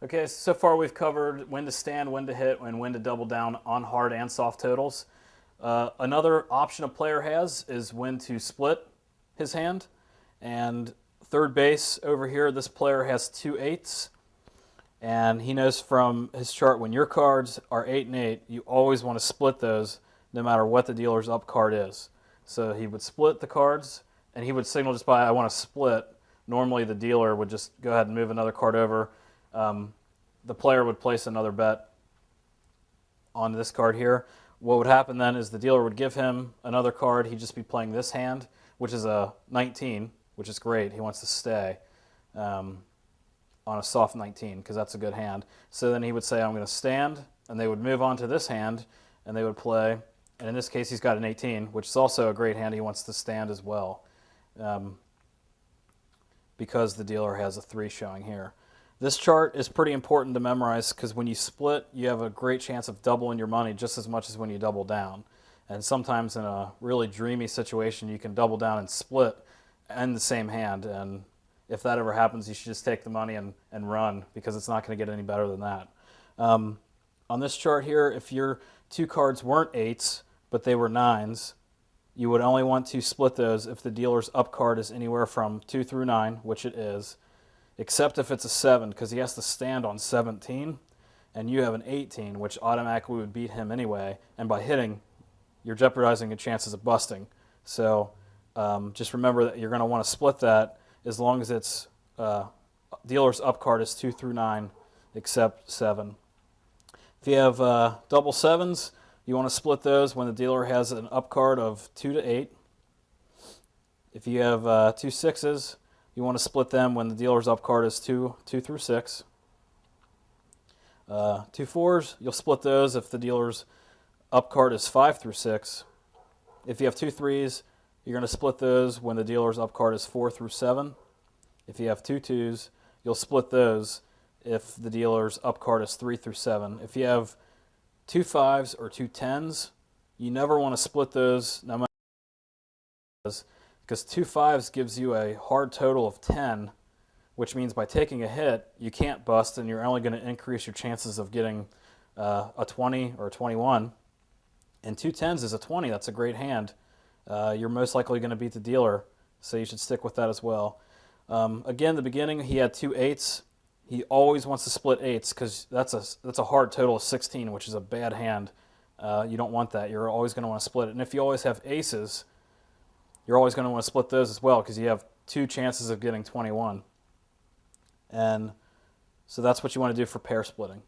Okay, so far we've covered when to stand, when to hit, and when to double down on hard and soft totals. Another option a player has is when to split his hand. And third base over here, this player has 2 8s. And he knows from his chart when your cards are 8 and 8, you always want to split those no matter what the dealer's up card is. So he would split the cards, and he would signal just by, I want to split. Normally the dealer would just go ahead and move another card over. The player would place another bet on this card here. What would happen then is the dealer would give him another card. He'd just be playing this hand, which is a 19, which is great. He wants to stay on a soft 19 because that's a good hand. So then he would say, I'm going to stand, and they would move on to this hand, and they would play. And in this case, he's got an 18, which is also a great hand. He wants to stand as well because the dealer has a 3 showing here. This chart is pretty important to memorize because when you split, you have a great chance of doubling your money just as much as when you double down. And sometimes in a really dreamy situation, you can double down and split in the same hand. And if that ever happens, you should just take the money and run because it's not going to get any better than that. On this chart here, if your 2 cards weren't 8s, but they were 9s, you would only want to split those if the dealer's up card is anywhere from 2 through 9, which it is, except if it's a 7, because he has to stand on 17, and you have an 18, which automatically would beat him anyway, and by hitting, you're jeopardizing your chances of busting. So just remember that you're going to want to split that as long as its dealer's up card is 2 through 9, except 7. If you have double 7s, you want to split those when the dealer has an up card of 2 to 8. If you have 2 6s, you want to split them when the dealer's up card is 2 through 6. 2 4s, you'll split those if the dealer's up card is 5 through 6. If you have 2 3s, you're going to split those when the dealer's up card is 4 through 7. If you have 2 2s, you'll split those if the dealer's up card is 3 through 7. If you have 2 5s or 2 10s, you never want to split those no matter what, because 2 5s gives you a hard total of 10, which means by taking a hit, you can't bust, and you're only going to increase your chances of getting a 20 or a 21. And 2 10s is a 20. That's a great hand. You're most likely going to beat the dealer, so you should stick with that as well. Again, the beginning, he had 2 8s. He always wants to split 8s because that's a hard total of 16, which is a bad hand. You don't want that. You're always going to want to split it. And if you always have aces, you're always going to want to split those as well because you have 2 chances of getting 21. And so that's what you want to do for pair splitting.